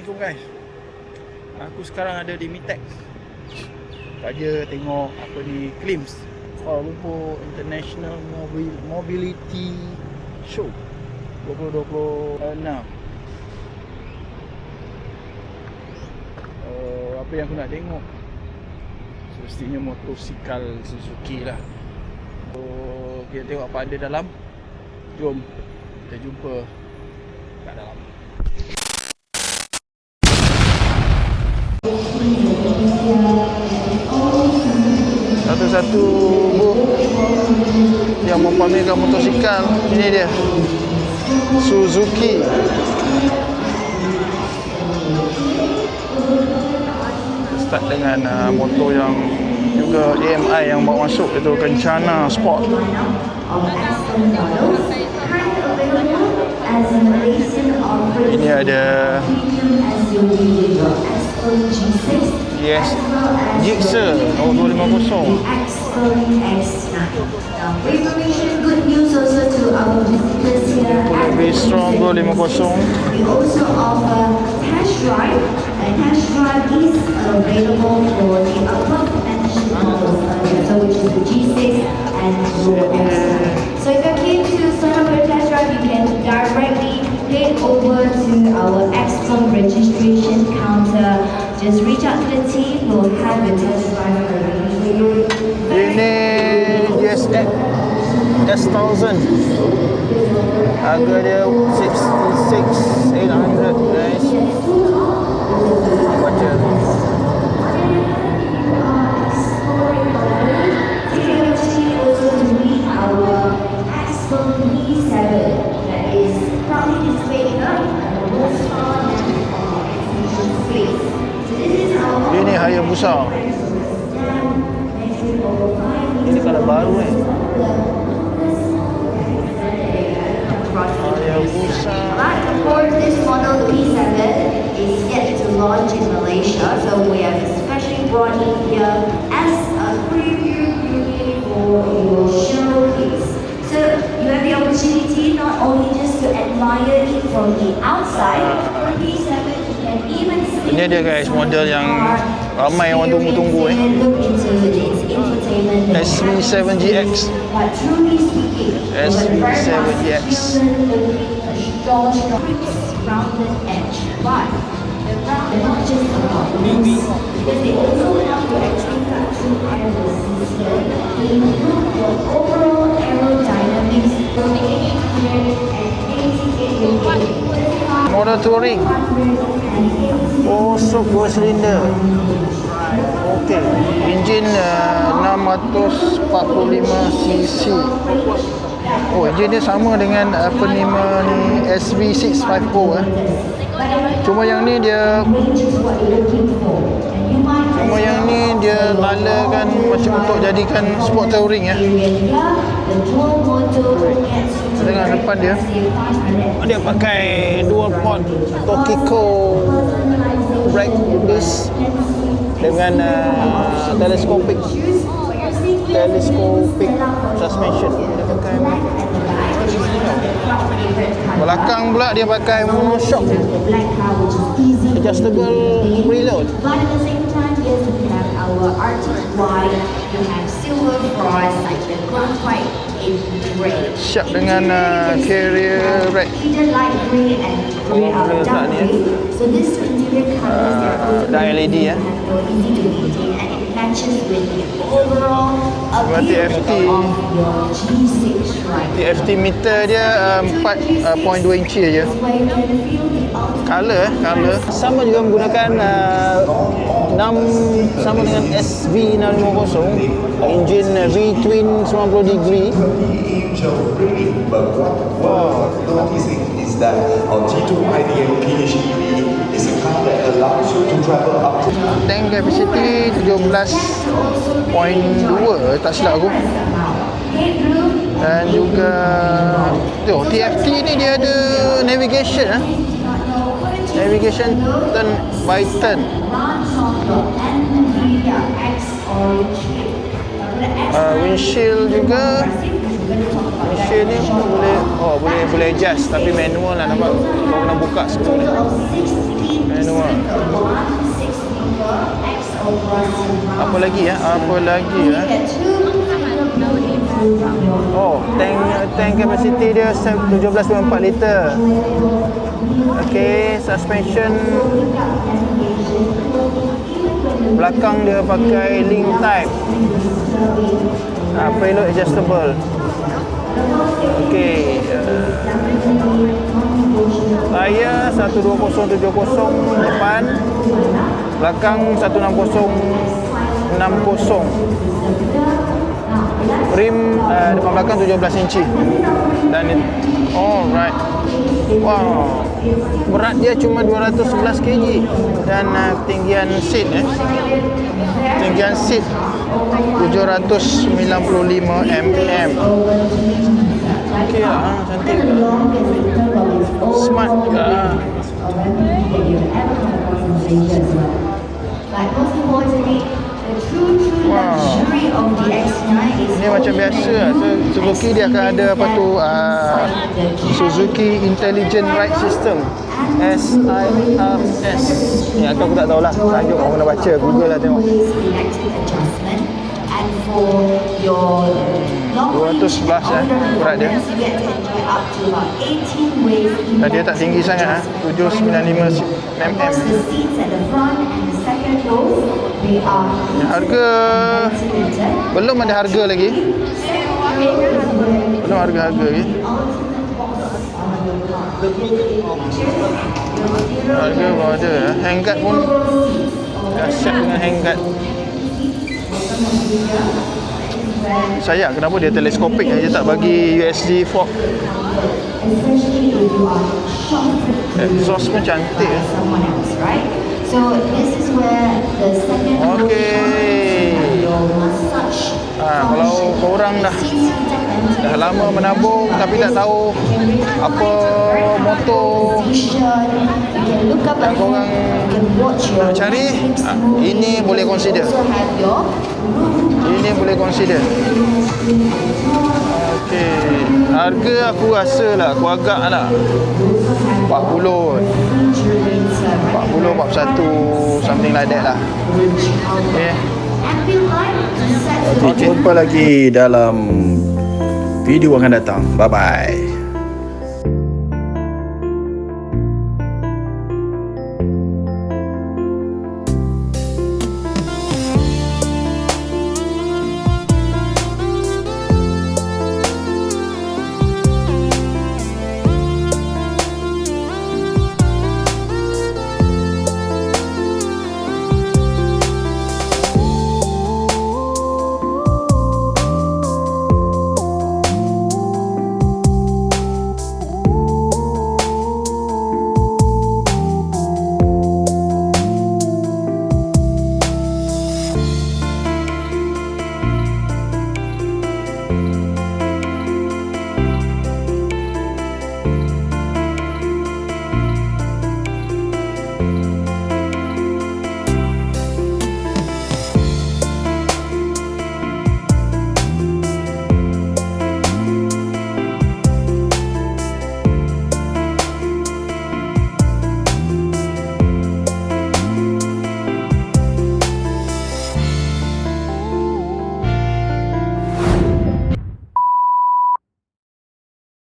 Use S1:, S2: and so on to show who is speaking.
S1: Assalamualaikum guys. Aku sekarang ada di Mitex. Saja tengok apa ni, Klims Kuala Lumpur International Mobility Show 2026. Apa yang aku nak tengok? Semestinya motosikal Suzuki lah. Kita tengok apa ada dalam. Jom kita jumpa kat dalam. Satu-satu booth yang mempamerkan motosikal. Ini dia, Suzuki. Start dengan motor yang juga AMI yang bawa masuk, itu Kencana Sport. Ini ada Yes, Gixxer tahun 250. Lebih strong 250.
S2: We also offer test drive, and test drive is available for the above mentioned models, which is the G6 and X. So if you're keen to sign up for a test drive, you can directly head over to our X-Plum registration counter. Just reach out to the team, we'll have your test drive ready for you.
S1: Ini GSX S1000. Harga dia 66,800 guys. Baca. Ini Hayabusa. Ini kalau baru ni. Hayabusa.
S2: Of course, this model P7 is yet to launch in Malaysia, so we have especially brought it here as a preview unit for your showcase. So you have the opportunity not only just to admire it from the outside, for P7 you can even see.
S1: Ini dia guys, model yang ramai orang tunggu-tunggu SV7GX. SV7GX.
S2: Rounded edge, but the round is not just about looks, because they also have to actually cut through aero system. They improve your overall aerodynamics, making it clear and 88
S1: Model Touring. Sok 2 silinder. Okey, enjin 645cc. Oh, enjin dia sama dengan apa ni SV650 Cuma yang ni dia lalakan macam untuk jadikan sport touring ya. Dengan depan dia pakai dual port Tokiko brake disc dengan telescopic suspension. Dia pakai belakang pula dia pakai monoshock adjustable preload.
S2: Our Arctic white, you have silver frost, like the gold white in grey.
S1: Siap dengan carrier rack.
S2: Either light grey and grey are dark grey. So this interior colors
S1: dah LED ya.
S2: Easy to maintain and it matches with the overall appearance of your G6 ride.
S1: TFT meter dia 4.2 inci aja. Color sama juga menggunakan sama dengan SV650, enjin V-twin 90 degree.
S3: But what we're noticing is that our G2 IDM PHEV is a car that allows you to travel up to
S1: Tank capacity 17.2 tak silap aku. Dan juga TFT ni dia ada navigation navigation turn by turn. Windshield juga Mesin ni pun boleh adjust, tapi manual lah, nampak. Kau kena buka skru ni. Manual. Apa lagi ya? Oh, tank capacity dia 17.4 liter. Okey, suspension belakang dia pakai link type. Preload adjustable. Okey. Tayar 120/70 depan, belakang 160/60. Rim depan belakang 17 inci. Dan alright. Wow. Berat dia cuma 211 kg dan ketinggian seat Ketinggian seat 795 mm. Okey lah, cantik. Smart juga. Wow. Ini macam biasa lah. Suzuki dia akan ada apa tu, Suzuki Intelligent Ride System, SIRS. Ni aku tak tahulah. Tajuk orang kena baca, Google lah tengok. 211 berat dia. Dan dia tak tinggi sangat 795 mm. Harga belum ada harga lagi. Belum harga lagi. Harga baru ada. Handguard pun dah siap dengan handguard. Sayang kenapa dia teleskopik, dia tak bagi USD fork. Exhaust pun cantik. Okey. Kalau korang dah lama menabung tapi tak tahu apa motor yang korang nak cari, ini boleh consider. Okey. Harga aku rasa lah, aku agak lah 40, 41, something like that lah. Okay, jumpa lagi dalam video akan datang. Bye bye.